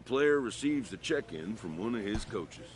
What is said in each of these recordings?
player receives a check-in from one of his coaches.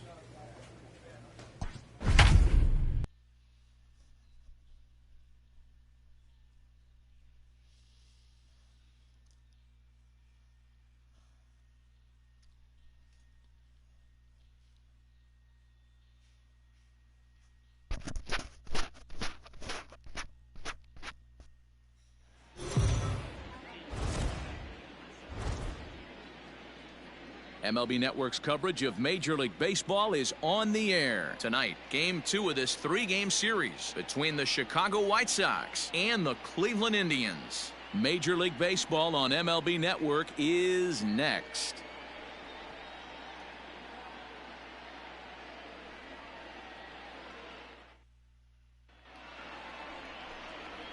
MLB Network's coverage of Major League Baseball is on the air. Tonight, Game 2 of this three-game series between the Chicago White Sox and the Cleveland Indians. Major League Baseball on MLB Network is next.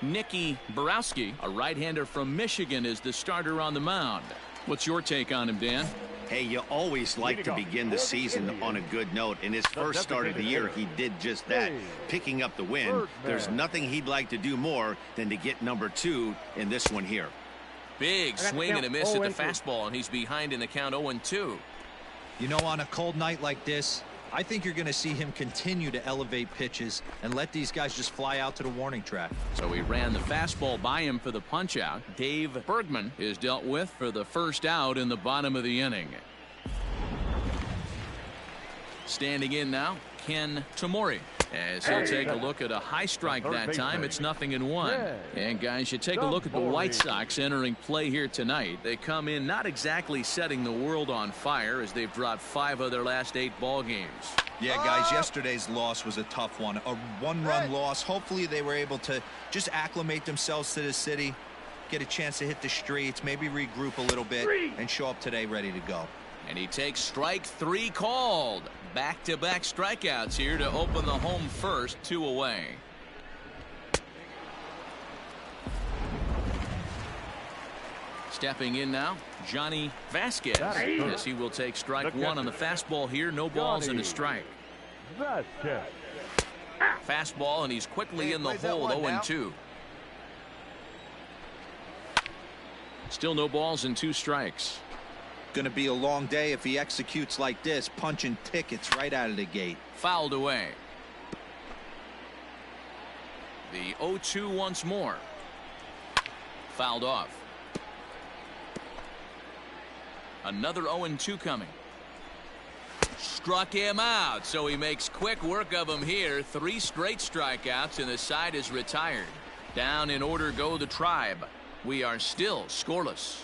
Nicky Borowski, a right-hander from Michigan, is the starter on the mound. What's your take on him, Dan? Hey, you always like to begin the season on a good note. In his first start of the year, he did just that, picking up the win. There's nothing he'd like to do more than to get number 2 in this one here. Big swing and a miss at the fastball, and he's behind in the count 0-2. You know, on a cold night like this, I think you're going to see him continue to elevate pitches and let these guys just fly out to the warning track. So he ran the fastball by him for the punch out. Dave Bergman is dealt with for the first out in the bottom of the inning. Standing in now, Ken Tamori. As he'll take a look at a high strike that time, it's 0-1. And guys, you take a look at the White Sox entering play here tonight. They come in not exactly setting the world on fire as they've dropped 5 of their last 8 ball games. Yeah, guys, yesterday's loss was a tough one. A one-run loss. Hopefully they were able to just acclimate themselves to the city, get a chance to hit the streets, maybe regroup a little bit, and show up today ready to go. And he takes strike 3 called. Back-to-back strikeouts here to open the home first, 2 away. Stepping in now, Johnny Vasquez. Yes, he will take strike 1 on the fastball here. No balls and a strike. Fastball, and he's quickly in the hole, 0-2. Still no balls and 2 strikes. Going to be a long day if he executes like this, punching tickets right out of the gate. Fouled away. The 0-2 once more. Fouled off. Another 0-2 coming. Struck him out, so he makes quick work of him here. 3 straight strikeouts, and the side is retired. Down in order go the Tribe. We are still scoreless.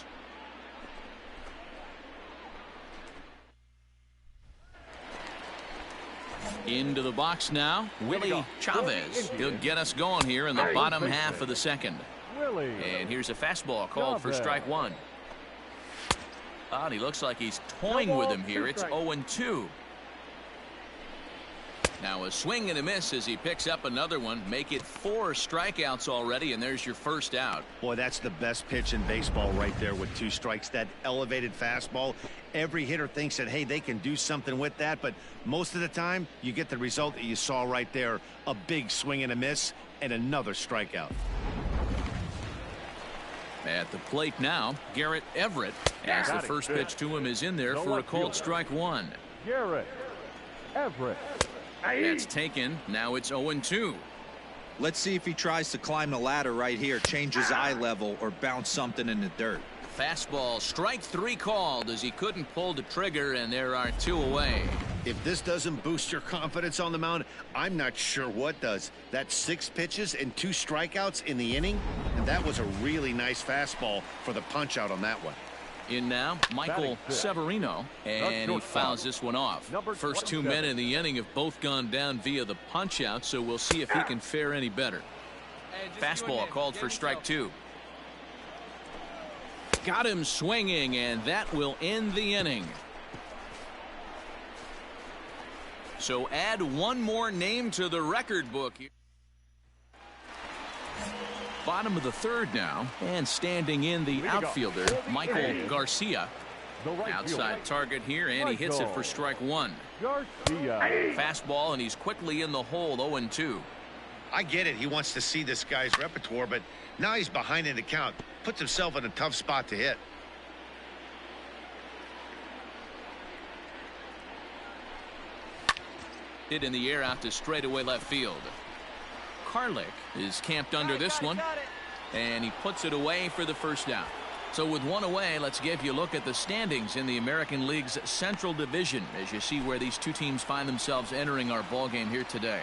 Into the box now, Willie Chavez. He'll get us going here in the bottom half of the second. And here's a fastball called for strike 1. And he looks like he's toying with him here. It's 0-2. Now a swing and a miss as he picks up another one. Make it 4 strikeouts already, and there's your first out. Boy, that's the best pitch in baseball right there with 2 strikes. That elevated fastball. Every hitter thinks that, hey, they can do something with that, but most of the time you get the result that you saw right there. A big swing and a miss and another strikeout. At the plate now, Garrett Everett, as the first pitch to him is in there for a called strike 1. Garrett Everett. That's taken. Now it's 0-2. Let's see if he tries to climb the ladder right here, change his eye level, or bounce something in the dirt. Fastball, strike 3 called as he couldn't pull the trigger, and there are 2 away. If this doesn't boost your confidence on the mound, I'm not sure what does. That's 6 pitches and 2 strikeouts in the inning, and that was a really nice fastball for the punch out on that one. In now, Michael Severino, and he fouls this one off. First 2 men in the inning have both gone down via the punch out, so we'll see if he can fare any better. Fastball called for strike 2. Got him swinging, and that will end the inning. So add 1 more name to the record book. Bottom of the 3rd now, and standing in the outfielder, Michael Garcia. Outside target here, and he hits it for strike 1. Fastball, and he's quickly in the hole, 0-2. I get it. He wants to see this guy's repertoire, but now he's behind in the count. Puts himself in a tough spot to hit. Hit in the air out to straightaway left field. Karlik is camped under this one, and he puts it away for the first down. So with one away, let's give you a look at the standings in the American League's Central Division as you see where these two teams find themselves entering our ball game here today.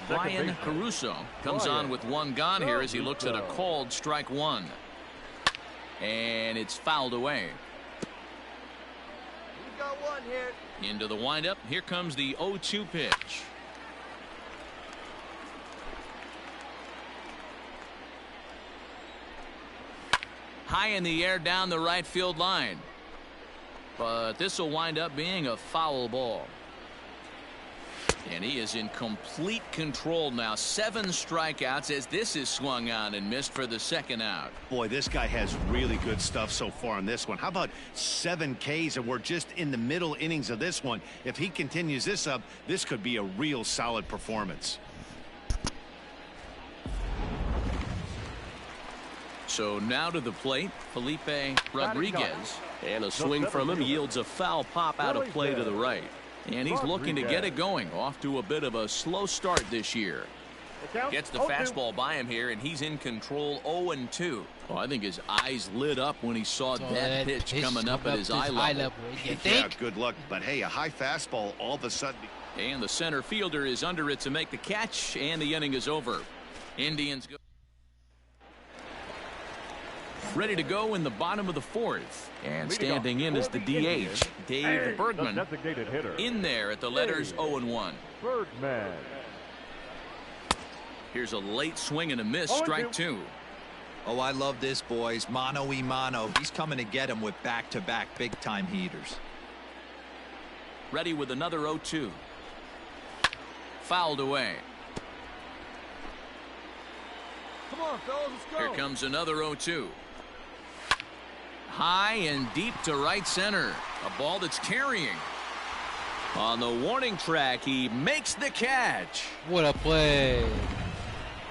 Brian Caruso comes on with one gone here as he looks at a called strike one. And it's fouled away. We got one here. Into the windup. Here comes the 0-2 pitch. High in the air down the right field line. But this will wind up being a foul ball. And he is in complete control now. 7 strikeouts as this is swung on and missed for the second out. Boy, this guy has really good stuff so far on this one. How about 7 Ks, and we're just in the middle innings of this one. If he continues this up, this could be a real solid performance. So now to the plate, Felipe Rodriguez. And a swing from him yields a foul pop out of play to the right. And he's looking to get it going. Off to a bit of a slow start this year. Gets the fastball by him here, and he's in control 0-2. Oh, I think his eyes lit up when he saw that pitch coming up at his eye level. Yeah, good luck. But hey, a high fastball all of a sudden. And the center fielder is under it to make the catch, and the inning is over. Indians go. Ready to go in the bottom of the 4th. And standing in is the DH, Dave Bergman. In there at the letters 0-1. Bergman. Here's a late swing and a miss, strike 2. Oh, I love this, boys. Mano-y-mano. He's coming to get him with back-to-back big-time heaters. Ready with another 0-2. Fouled away. Come on, fellas, let's go. Here comes another 0-2. High and deep to right center. A ball that's carrying. On the warning track, he makes the catch. What a play.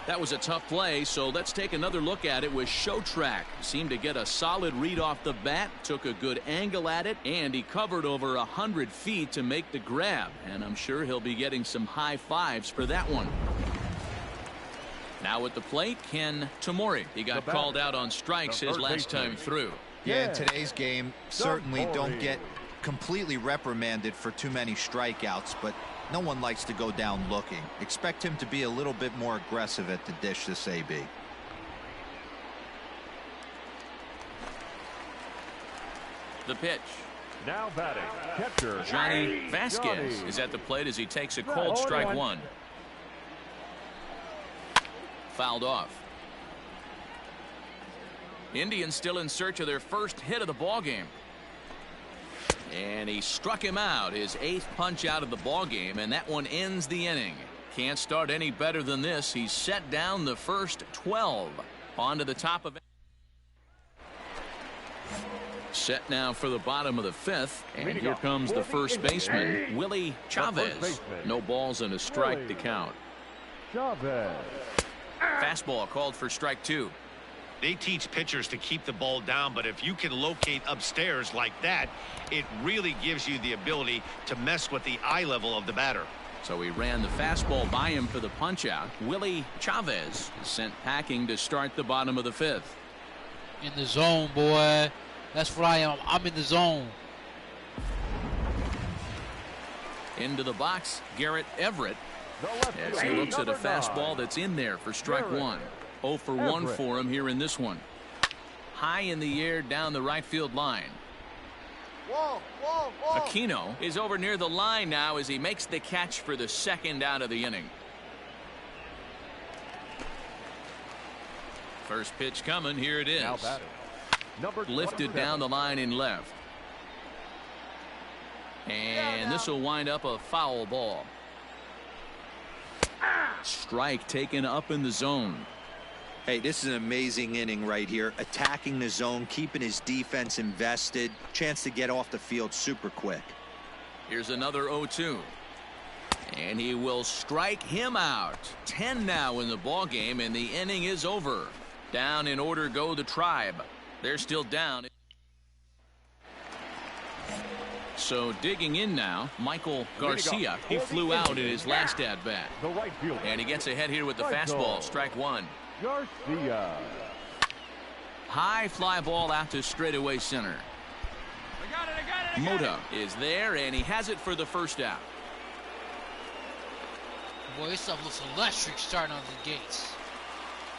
That was a tough play, so let's take another look at it with Showtrack. Seemed to get a solid read off the bat, took a good angle at it, and he covered over 100 feet to make the grab. And I'm sure he'll be getting some high fives for that one. Now at the plate, Ken Tomori. He got called out on strikes his last time through. Yeah, in today's game, certainly don't get completely reprimanded for too many strikeouts, but no one likes to go down looking. Expect him to be a little bit more aggressive at the dish this AB. The pitch. Now batting, catcher Johnny Vasquez is at the plate as he takes a cold strike one. Fouled off. Indians still in search of their first hit of the ball game. And he struck him out, his 8th punch out of the ball game, and that one ends the inning. Can't start any better than this. He's set down the first 12. On to the top of it. Set now for the bottom of the 5th, and here comes the first baseman, Willie Chavez. No balls and a strike to count. Chavez. Fastball called for strike 2. They teach pitchers to keep the ball down, but if you can locate upstairs like that, it really gives you the ability to mess with the eye level of the batter. So he ran the fastball by him for the punch out. Willie Chavez sent packing to start the bottom of the 5th. In the zone, boy. That's what I am. I'm in the zone. Into the box, Garrett Everett. As he looks at a fastball that's in there for strike 1. 0 for 1 for him here in this one. High in the air down the right field line. Aquino is over near the line now as he makes the catch for the second out of the inning. First pitch coming. Here it is. Lifted down the line in left. And this will wind up a foul ball. Strike taken up in the zone. Hey, this is an amazing inning right here. Attacking the zone, keeping his defense invested. Chance to get off the field super quick. Here's another 0-2. And he will strike him out. 10 now in the ball game, and the inning is over. Down in order go the Tribe. They're still down. So digging in now, Michael Garcia. He flew out in his last at-bat. The right fielder. And he gets ahead here with the fastball. Strike one. Garcia. High fly ball out to straightaway center. Mota is there, and he has it for the first out. Boy, this stuff looks electric starting on the gates.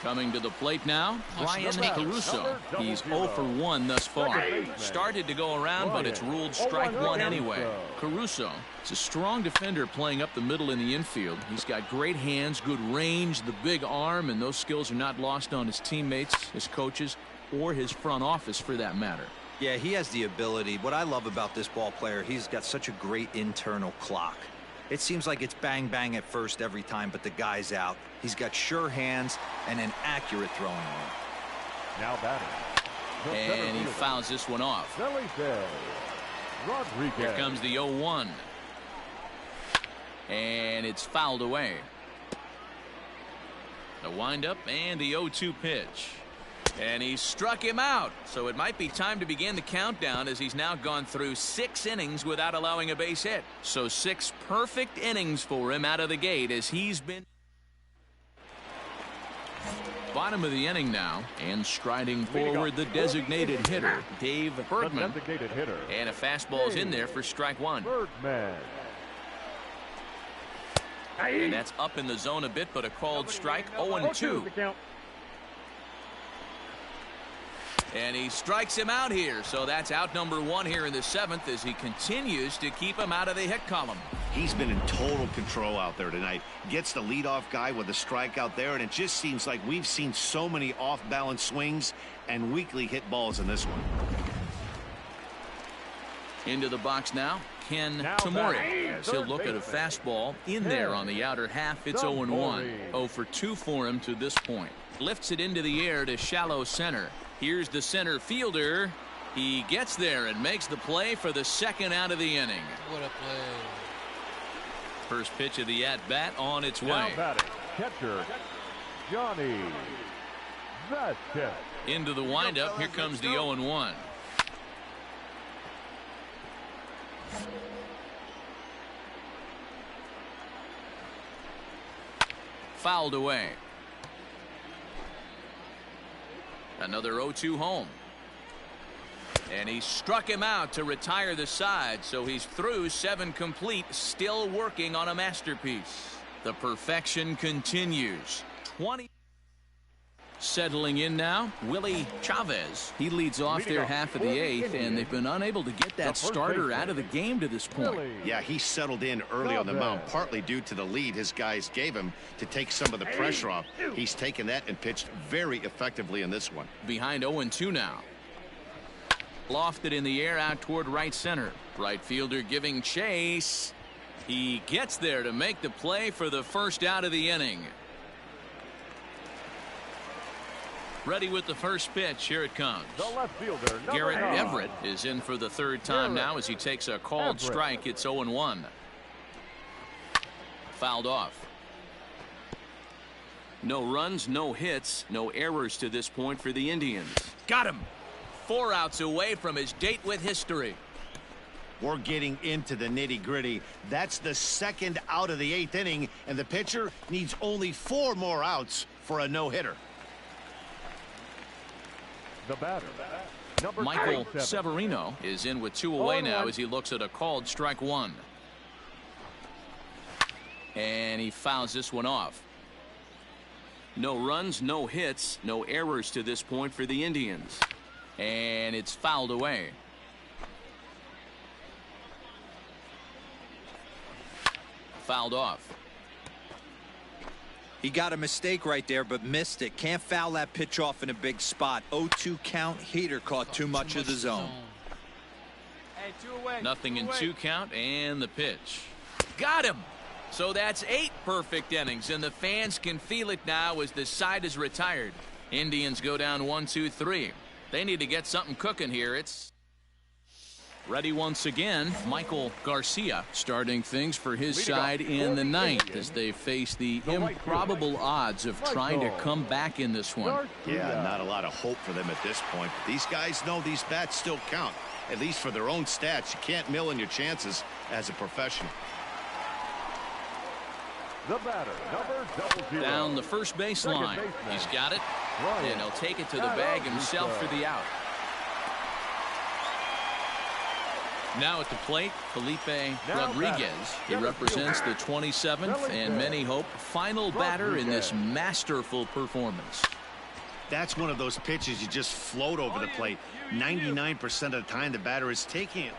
Coming to the plate now, Brian Caruso. He's 0 for 1 thus far. Started to go around, but it's ruled strike one anyway. Caruso is a strong defender playing up the middle in the infield. He's got great hands, good range, the big arm, and those skills are not lost on his teammates, his coaches, or his front office for that matter. Yeah, he has the ability. What I love about this ball player, he's got such a great internal clock. It seems like it's bang bang at first every time, but the guy's out. He's got sure hands and an accurate throwing arm. Now batting. And he fouls this one off. Rodriguez. Here comes the 0-1. And it's fouled away. The windup and the 0-2 pitch. And he struck him out. So it might be time to begin the countdown, as he's now gone through 6 innings without allowing a base hit. So 6 perfect innings for him out of the gate, as he's been. Bottom of the inning now, and striding forward the designated hitter, Dave Bergman. And a fastball's in there for strike one. Bergman. And that's up in the zone a bit, but a called strike. 0-2. And he strikes him out here. So that's out number 1 here in the 7th, as he continues to keep him out of the hit column. He's been in total control out there tonight. Gets the leadoff guy with a strikeout there, and it just seems like we've seen so many off-balance swings and weakly hit balls in this one. Into the box now, Ken Tamori. He'll look at a fastball in there on the outer half. It's 0-1. 0 for 2 for him to this point. Lifts it into the air to shallow center. Here's the center fielder. He gets there and makes the play for the second out of the inning. What a play. First pitch of the at-bat on its way. Now batting, catcher, Johnny Vasquez. Into the windup. Here comes the 0-1. Fouled away. Another 0-2 home. And he struck him out to retire the side, so he's through 7 complete, still working on a masterpiece. The perfection continues. 20. Settling in now, Willie Chavez. He leads off their half of the 8th, and they've been unable to get that starter out of the game to this point. Yeah, he settled in early on the mound, partly due to the lead his guys gave him to take some of the pressure off. He's taken that and pitched very effectively in this one. Behind 0-2 now. Lofted in the air out toward right center. Right fielder giving chase. He gets there to make the play for the first out of the inning. Ready with the first pitch. Here it comes. The left fielder, Garrett 9. Everett is in for the 3rd time now, as he takes a called strike. It's 0-1. Fouled off. No runs, no hits, no errors to this point for the Indians. Got him. 4 outs away from his date with history. We're getting into the nitty-gritty. That's the 2nd out of the 8th inning, and the pitcher needs only 4 more outs for a no-hitter. The batter, number Michael 27. Severino is in with 2 away now, as he looks at a called strike 1. And he fouls this one off. No runs, no hits, no errors to this point for the Indians. And it's fouled away. Fouled off. He got a mistake right there, but missed it. Can't foul that pitch off in a big spot. 0-2 count. Heater caught too much of the zone. Hey, 2 away. Nothing 2 in away. 2 count, and the pitch. Got him. So that's 8 perfect innings, and the fans can feel it now as the side is retired. Indians go down 1-2-3. They need to get something cooking here. It's Ready once again, Michael Garcia starting things for his side in the ninth as they face the improbable odds of trying to come back in this one. Yeah, not a lot of hope for them at this point. These guys know these bats still count, at least for their own stats. You can't mill in your chances as a professional. The batter, number 00. Down the first base line. He's got it, and he'll take it to the bag himself for the out. Now at the plate, Felipe Rodriguez. He represents the 27th and many hope final batter in this masterful performance. That's one of those pitches you just float over the plate. 99% of the time the batter is taking it.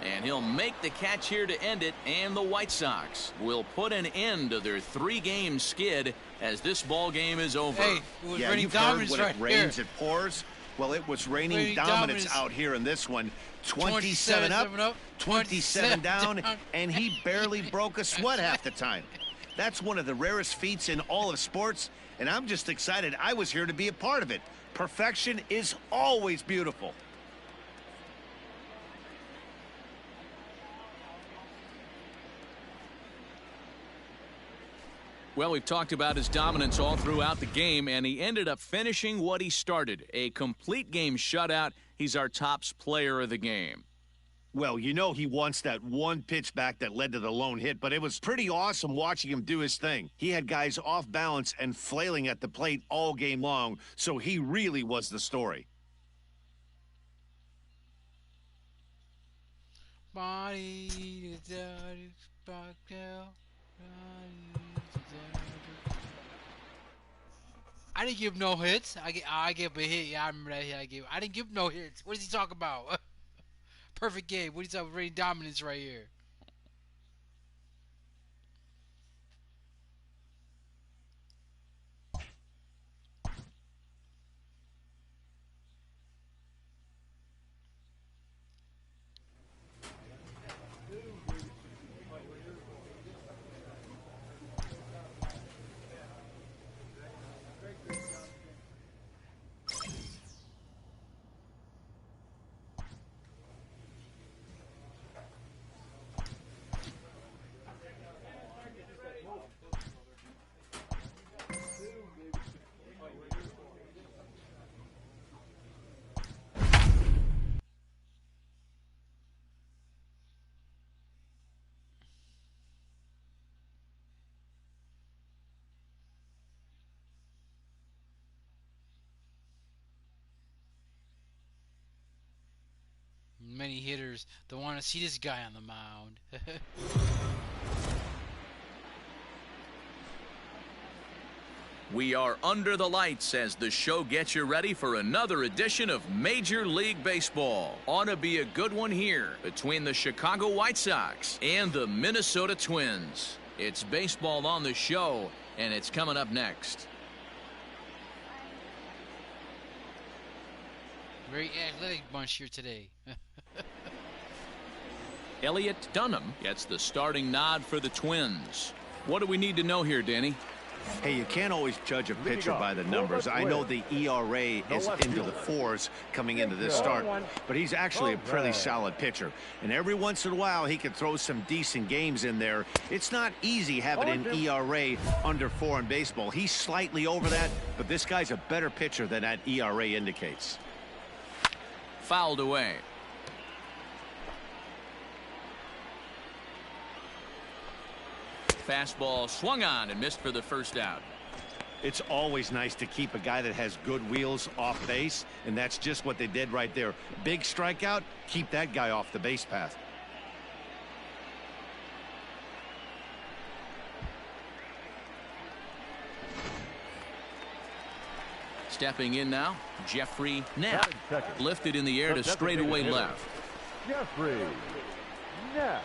And he'll make the catch here to end it, and the White Sox will put an end to their 3-game skid as this ball game is over. Hey, it was Yeah, raining you've heard dominance when right it rains, here. it pours. Well, it was raining Raining dominance dominance. out here in this one. 27 up, 27 down, and he barely broke a sweat half the time. That's one of the rarest feats in all of sports, and I'm just excited I was here to be a part of it. Perfection is always beautiful. Well, we've talked about his dominance all throughout the game, and he ended up finishing what he started. A complete game shutout. He's our tops player of the game. Well, you know he wants that one pitch back that led to the lone hit, but it was pretty awesome watching him do his thing. He had guys off balance and flailing at the plate all game long, so he really was the story. I didn't give no hits. I gave a hit. Yeah, I remember that hit I didn't give no hits. What is he talking about? Perfect game. What is he talking about? Rain dominance right here. Many hitters don't want to see this guy on the mound. We are under the lights as the show gets you ready for another edition of Major League Baseball. Ought to be a good one here between the Chicago White Sox and the Minnesota Twins. It's baseball on the show, and it's coming up next. Very athletic bunch here today. Elliot Dunham gets the starting nod for the Twins. What do we need to know here, Danny? Hey, you can't always judge a pitcher by the numbers. I know the ERA is into the 4s coming into this start, but he's actually a pretty solid pitcher. And every once in a while, he can throw some decent games in there. It's not easy having an ERA under 4 in baseball. He's slightly over that, but this guy's a better pitcher than that ERA indicates. Fouled away. Fastball swung on and missed for the first out. It's always nice to keep a guy that has good wheels off base, and that's just what they did right there. Big strikeout, keep that guy off the base path. Stepping in now, Jeffrey Knapp. Lifted in the air to straightaway left. Jeffrey Knapp.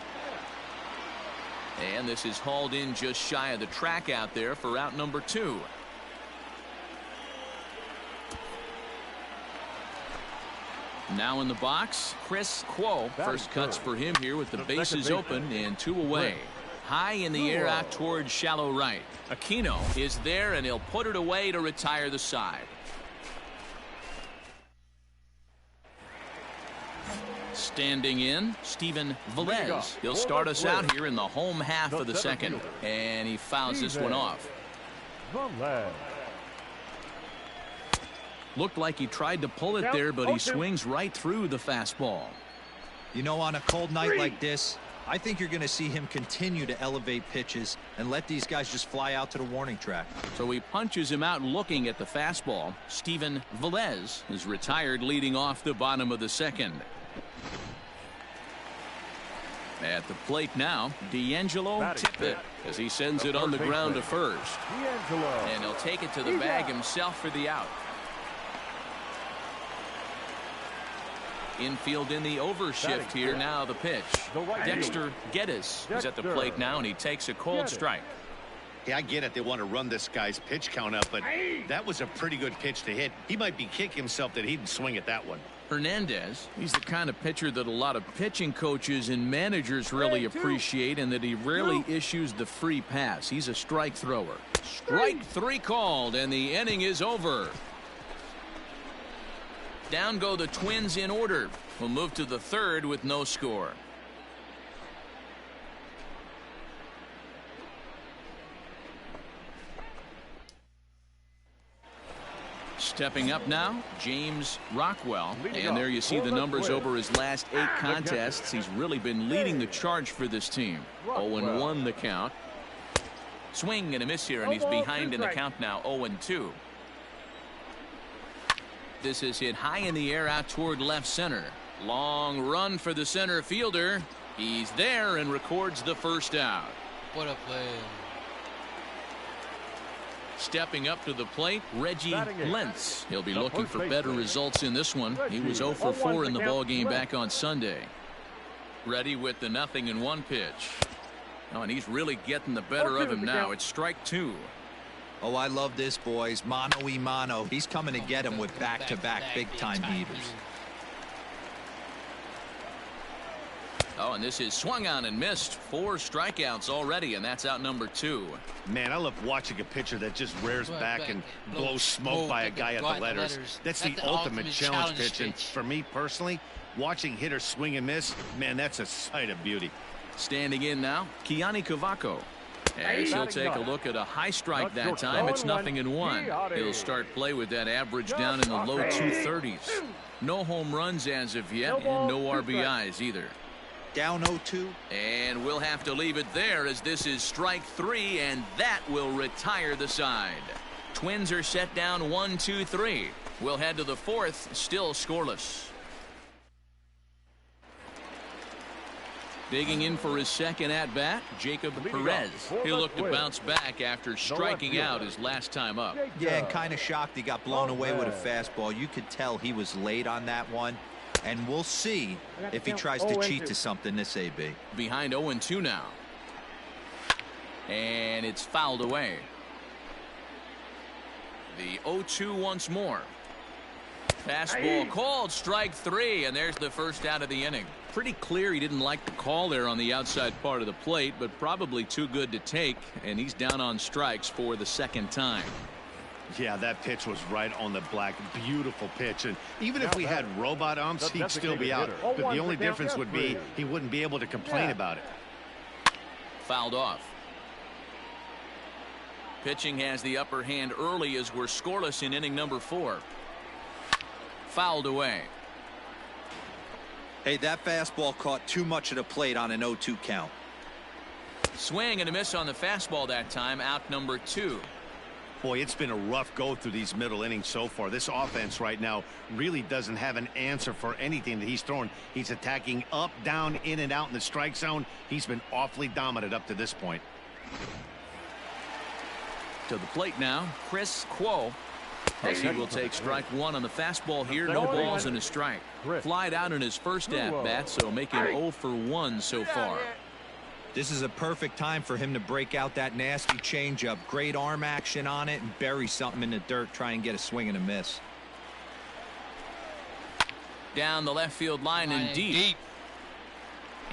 And this is hauled in just shy of the track out there for out number 2. Now in the box, Chris Quo. First cuts for him here with the bases open and 2 away. High in the air out towards shallow right. Aquino is there, and he'll put it away to retire the side. Standing in, Steven Velez. He'll start us out here in the home half of the second. And he fouls this one off. Looked like he tried to pull it there, but he swings right through the fastball. You know, on a cold night like this, I think you're going to see him continue to elevate pitches and let these guys just fly out to the warning track. So he punches him out looking at the fastball. Steven Velez is retired leading off the bottom of the second. At the plate now, D'Angelo Tippett as he sends it on the ground to first. And he'll take it to the bag himself for the out. Infield in the overshift here now. The pitch. Dexter Geddes is at the plate now, and he takes a cold strike. Yeah, I get it. They want to run this guy's pitch count up, but that was a pretty good pitch to hit. He might be kicking himself that he didn't swing at that one. Hernandez, he's the kind of pitcher that a lot of pitching coaches and managers really appreciate, and that he rarely issues the free pass. He's a strike thrower. Strike three called, and the inning is over. Down go the Twins in order. We'll move to the third with no score. Stepping up now, James Rockwell. And there you see the numbers over his last 8 contests. He's really been leading the charge for this team. 0-1 the count. Swing and a miss here, and he's behind in the count now, 0-2. This is hit high in the air out toward left center. Long run for the center fielder. He's there and records the first out. What a play. Stepping up to the plate, Reggie Lentz. He'll be looking for better results in this one. He was 0 for 4 in the ballgame back on Sunday. Ready with the 0-1 pitch. Oh, and he's really getting the better of him now. It's strike 2. Oh, I love this, boys. Mano-y-mano. He's coming to get him with back-to-back big-time heaters. Oh, and this is swung on and missed. 4 strikeouts already, and that's out number 2. Man, I love watching a pitcher that just rears back and blows smoke by a guy at the letters. That's the ultimate challenge pitch. And for me personally, watching hitters swing and miss, man, that's a sight of beauty. Standing in now, Kiani Cavaco. As he'll take a look at a high strike that time. It's 0-1. He'll start play with that average down in the low 230s. No home runs as of yet, and no RBIs either. Down 0-2. And we'll have to leave it there, as this is strike 3, and that will retire the side. Twins are set down 1-2-3. We'll head to the 4th, still scoreless. Digging in for his second at-bat, Jacob Perez. He'll look to bounce back after striking out his last time up. Yeah, and kind of shocked he got blown away with a fastball. You could tell he was late on that one. And we'll see if he tries to cheat to something this AB. Behind 0-2 now. And it's fouled away. The 0-2 once more. Fastball called, strike 3, and there's the first out of the inning. Pretty clear he didn't like the call there on the outside part of the plate, but probably too good to take, and he's down on strikes for the second time. Yeah, that pitch was right on the black. Beautiful pitch. And even if we had robot umps, he'd still be out. But the only difference would be he wouldn't be able to complain about it. Fouled off. Pitching has the upper hand early as we're scoreless in inning number 4. Fouled away. Hey, that fastball caught too much of the plate on an 0-2 count. Swing and a miss on the fastball that time, out number 2. Boy, it's been a rough go through these middle innings so far. This offense right now really doesn't have an answer for anything that he's throwing. He's attacking up, down, in and out in the strike zone. He's been awfully dominant up to this point. To the plate now, Chris Quo. As he will take strike 1 on the fastball here. No balls and a strike. Flied out in his first at-bat, so making 0 for 1 so far. This is a perfect time for him to break out that nasty changeup. Great arm action on it and bury something in the dirt. Try and get a swing and a miss. Down the left field line and deep.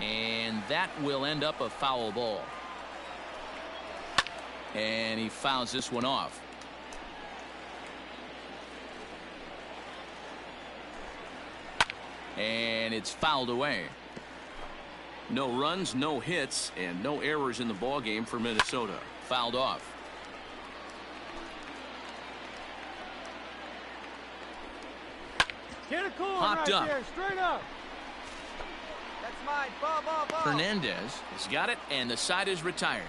And that will end up a foul ball. And he fouls this one off. And it's fouled away. No runs, no hits, and no errors in the ball game for Minnesota. Fouled off. Get it cool Popped right up. there, straight up. That's mine. Ball, ball, ball. Hernandez has got it, and the side is retired.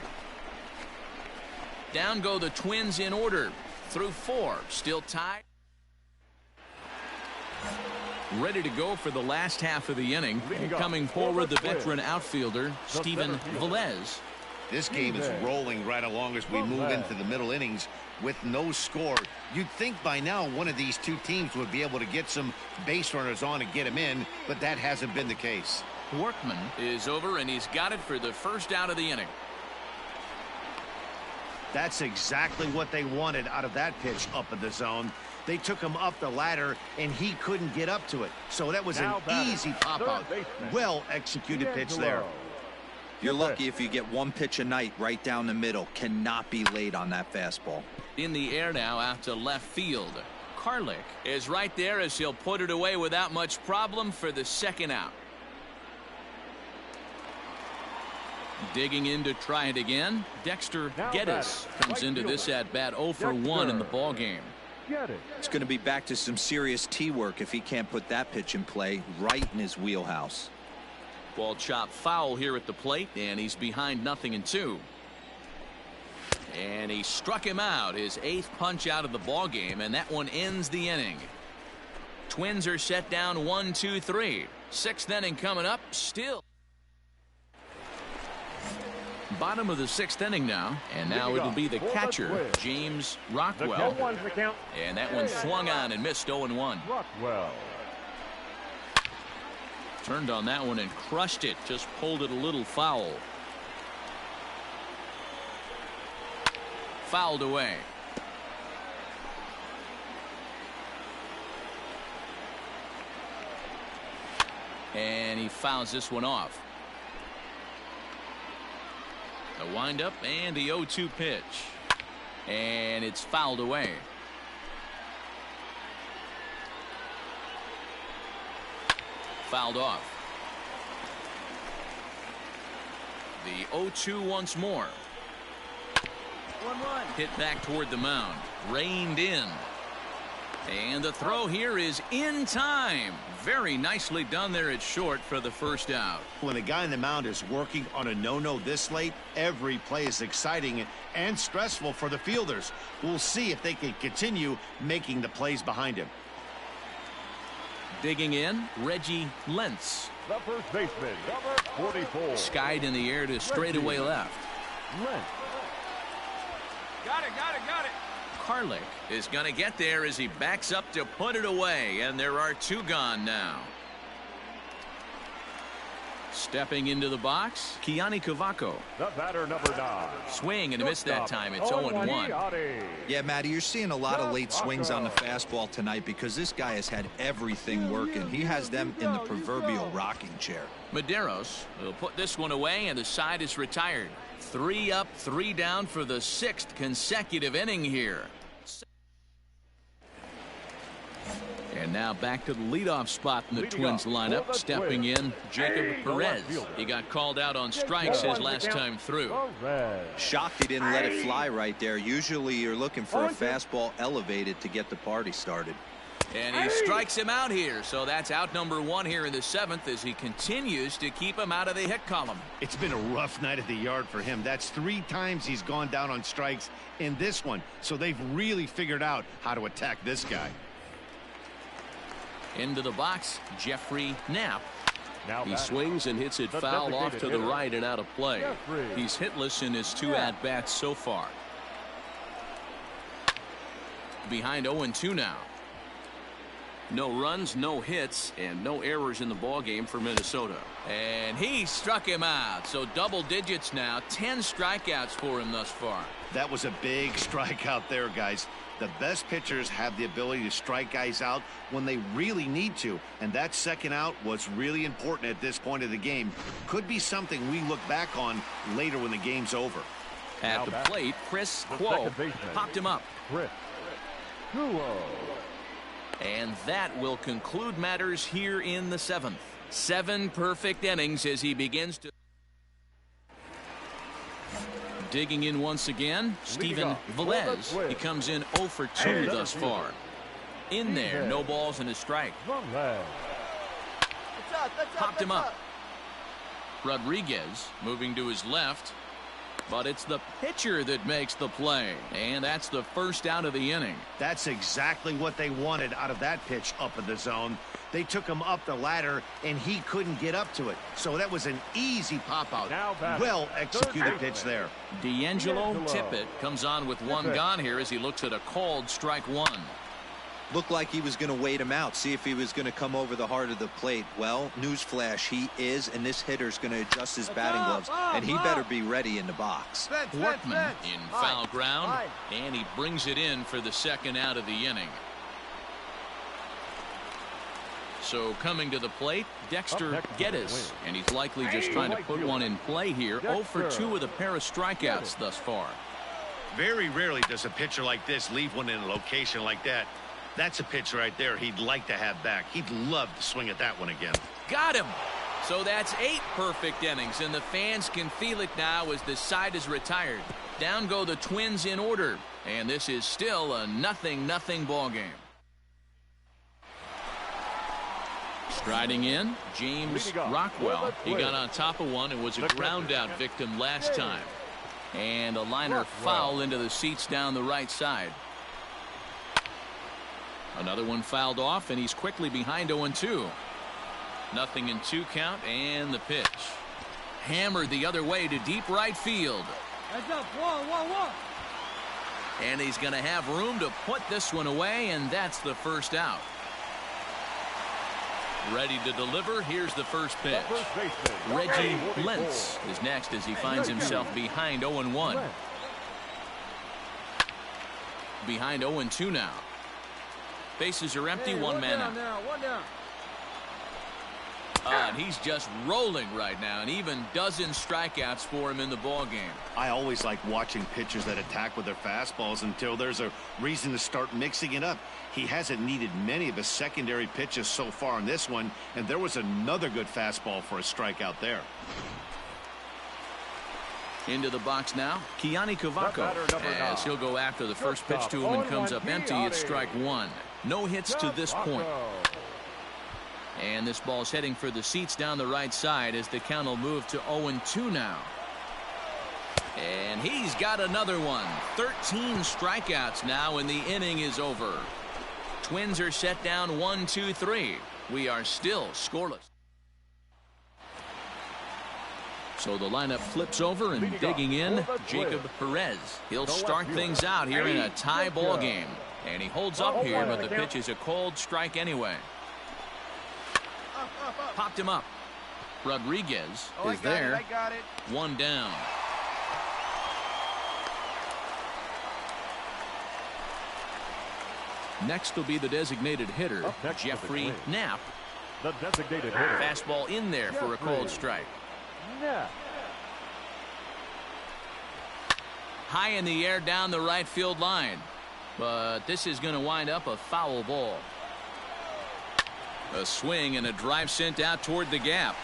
Down go the Twins in order. Through 4. Still tied. Ready to go for the last half of the inning. And coming forward, the veteran outfielder, Steven Velez. This game is rolling right along as we move into the middle innings with no score. You'd think by now one of these two teams would be able to get some base runners on and get them in, but that hasn't been the case. Workman is over, and he's got it for the first out of the inning. That's exactly what they wanted out of that pitch up in the zone. They took him up the ladder, and he couldn't get up to it. So that was an easy pop-out. Well-executed pitch there. You're lucky if you get one pitch a night right down the middle. Cannot be late on that fastball. In the air now out to left field. Karlik is right there as he'll put it away without much problem for the second out. Digging in to try it again. Dexter Geddes comes into this at bat 0 for 1 in the ball game. It's going to be back to some serious tee work if he can't put that pitch in play right in his wheelhouse. Ball chopped foul here at the plate, and he's behind 0-2. And he struck him out, his 8th punch out of the ball game, and that one ends the inning. Twins are set down 1-2-3. 6th inning coming up still. Bottom of the 6th inning now, and now it'll be the catcher, James Rockwell. And that one swung on and missed 0-1. Turned on that one and crushed it, just pulled it a little foul. Fouled away. And he fouls this one off. The windup and the 0-2 pitch. And it's fouled away. Fouled off. The 0-2 once more. 1-1. Hit back toward the mound. Reined in. And the throw here is in time. Very nicely done there at short for the first out. When the guy in the mound is working on a no-no this late, every play is exciting and stressful for the fielders. We'll see if they can continue making the plays behind him. Digging in, Reggie Lentz. The first baseman, number 44. Skied in the air to straightaway left. Got it, got it, got it. Karlik is going to get there as he backs up to put it away, and there are 2 gone now. Stepping into the box, Kiani Kavako. The batter, number 9. Swing and a miss that time. It's 0-1. Yeah, Matty, you're seeing a lot of late swings on the fastball tonight because this guy has had everything working. He has them in the proverbial rocking chair. Medeiros will put this one away, and the side is retired. 3 up, 3 down for the 6th consecutive inning here. And now back to the leadoff spot in the Twins lineup. Stepping in, Jacob Perez. He got called out on strikes his last time through. Shocked he didn't let it fly right there. Usually you're looking for a fastball elevated to get the party started. And he strikes him out here, so that's out number 1 here in the 7th as he continues to keep him out of the hit column. It's been a rough night at the yard for him. That's 3 times he's gone down on strikes in this one, so they've really figured out how to attack this guy. Into the box, Jeffrey Knapp. He batting. swings and hits it foul off to the hitter. right and out of play. Jeffrey. He's hitless in his 2 at-bats so far. Behind 0-2 now. No runs, no hits, and no errors in the ball game for Minnesota. And he struck him out. So double digits now. 10 strikeouts for him thus far. That was a big strikeout there, guys. The best pitchers have the ability to strike guys out when they really need to, and that second out was really important at this point of the game. Could be something we look back on later when the game's over. At the plate, Chris Kuo popped him up. Chris Kuo. And that will conclude matters here in the 7th. 7 perfect innings as he begins to. Digging in once again, Steven Velez. He comes in 0 for 2 thus far. In there, no balls and a strike. Popped him up. Rodriguez moving to his left. But it's the pitcher that makes the play. And that's the first out of the inning. That's exactly what they wanted out of that pitch up in the zone. They took him up the ladder, and he couldn't get up to it. So that was an easy pop-out. Well-executed pitch there. D'Angelo Tippett comes on with 1 gone here as he looks at a called strike 1. Looked like he was going to wait him out, see if he was going to come over the heart of the plate. Well, newsflash, he is, and this hitter's going to adjust his batting gloves, and he better be ready in the box. Workman in foul ground, and he brings it in for the second out of the inning. So coming to the plate, Dexter Geddes, and he's likely just trying to put one in play here. 0 for 2 with a pair of strikeouts thus far. Very rarely does a pitcher like this leave one in a location like that. That's a pitch right there he'd like to have back. He'd love to swing at that one again. Got him. So that's 8 perfect innings, and the fans can feel it now as the side is retired. Down go the Twins in order, and this is still a 0-0 ball game. Striding in, James Rockwell. He got on top of one and was a ground out victim last time. And a liner foul into the seats down the right side. Another one fouled off, and he's quickly behind 0-2. 0-2 count, and the pitch. Hammered the other way to deep right field. And he's going to have room to put this one away, and that's the first out. Ready to deliver. Here's the first pitch. Reggie Lentz is next as he finds himself behind 0-1. Behind 0-2 now. Bases are empty, 1 man out. And he's just rolling right now, and even dozen strikeouts for him in the ball game. I always like watching pitchers that attack with their fastballs until there's a reason to start mixing it up. He hasn't needed many of his secondary pitches so far in this one, and there was another good fastball for a strikeout there. Into the box now, Kiani Cavaco, as he'll go after the first pitch to him and comes up empty. It's strike 1. No hits to this point. And this ball's heading for the seats down the right side as the count will move to 0-2 now. And he's got another one. 13 strikeouts now, and the inning is over. Twins are set down 1-2-3. We are still scoreless. So the lineup flips over, and digging in, Jacob Perez. He'll start things out here in a tie ball game. And he holds up here, but the pitch is a called strike anyway. Popped him up. Rodriguez is there. 1 down. Next will be the designated hitter, Jeffrey Knapp. The designated hitter. Fastball in there for a called strike. High in the air down the right field line. But this is going to wind up a foul ball. A swing and a drive sent out toward the gap.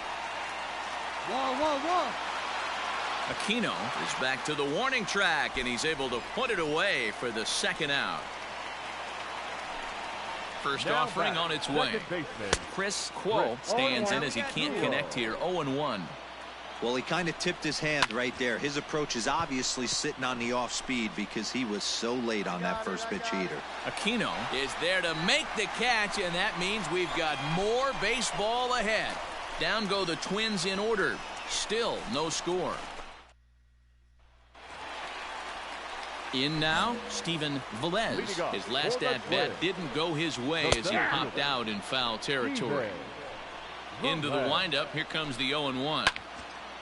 Aquino is back to the warning track, and he's able to put it away for the second out. First offering on its way. Chris Quo stands in as he can't connect here. 0-1. Well, he kind of tipped his hand right there. His approach is obviously sitting on the off speed because he was so late on that first pitch heater. Aquino is there to make the catch, and that means we've got more baseball ahead. Down go the Twins in order. Still no score. In now, Steven Velez. His last at-bat didn't go his way as he popped out in foul territory. Into the windup, here comes the 0-1.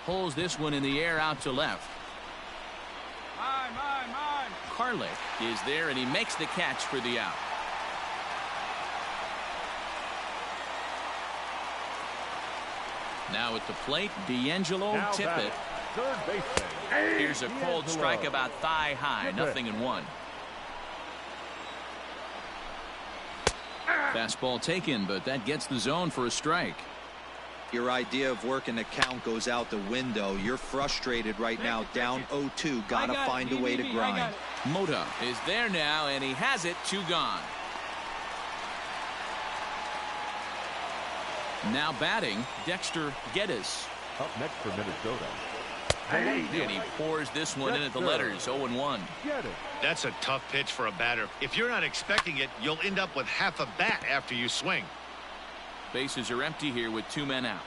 Pulls this one in the air out to left. Carlick is there, and he makes the catch for the out. Now at the plate, D'Angelo Tippett. Here's a cold strike about thigh high. 0-1. Fastball taken, but that gets the zone for a strike. Your idea of working the count goes out the window. You're frustrated right now, down 0-2. Got to find a way to grind. Mota is there now, and he has it. 2 gone. Now batting, Dexter Geddes. Up next for Minnesota. And he pours this one in at the letters. 0-1. That's a tough pitch for a batter. If you're not expecting it, you'll end up with half a bat after you swing. Bases are empty here with 2 men out.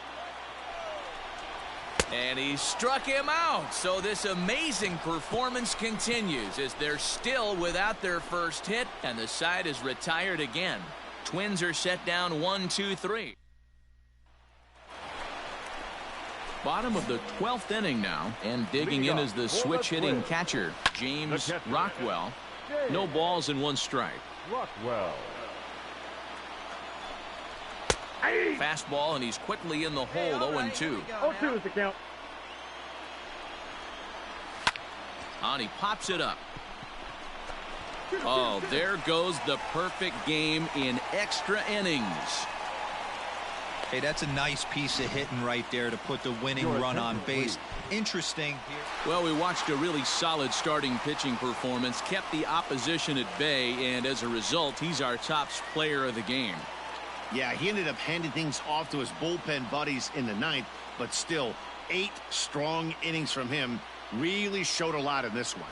And he struck him out. So this amazing performance continues as they're still without their first hit, and the side is retired again. Twins are set down 1-2-3. Bottom of the 12th inning now, and digging in is the switch hitting catcher, James Rockwell. No balls and 1 strike. Rockwell. Fastball, and he's quickly in the hole. 0-2. 0-2 is the count. And he pops it up. Oh, there goes the perfect game in extra innings. Hey, that's a nice piece of hitting right there to put the winning run on base. Interesting here. Well, we watched a really solid starting pitching performance, kept the opposition at bay, and as a result, he's our top player of the game. Yeah, he ended up handing things off to his bullpen buddies in the 9th, but still 8 strong innings from him really showed a lot in this one.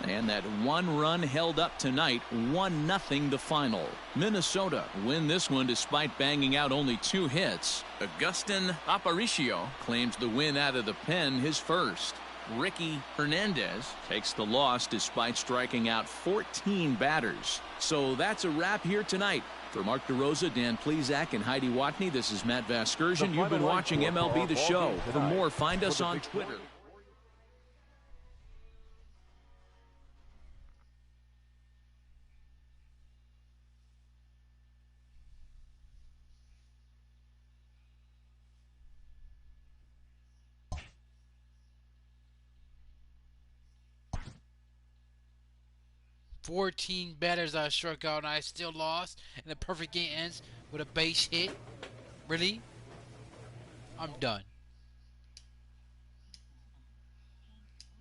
And that 1 run held up tonight, 1-0 the final. Minnesota win this one despite banging out only 2 hits. Agustin Aparicio claims the win out of the pen, his first. Ricky Hernandez takes the loss despite striking out 14 batters. So that's a wrap here tonight. For Mark DeRosa, Dan Plesac, and Heidi Watney, this is Matt Vasgersian. You've been watching MLB The Show. For more, find us on Twitter. Fourteen batters I struck out and I still lost, and the perfect game ends with a base hit. Really? I'm done.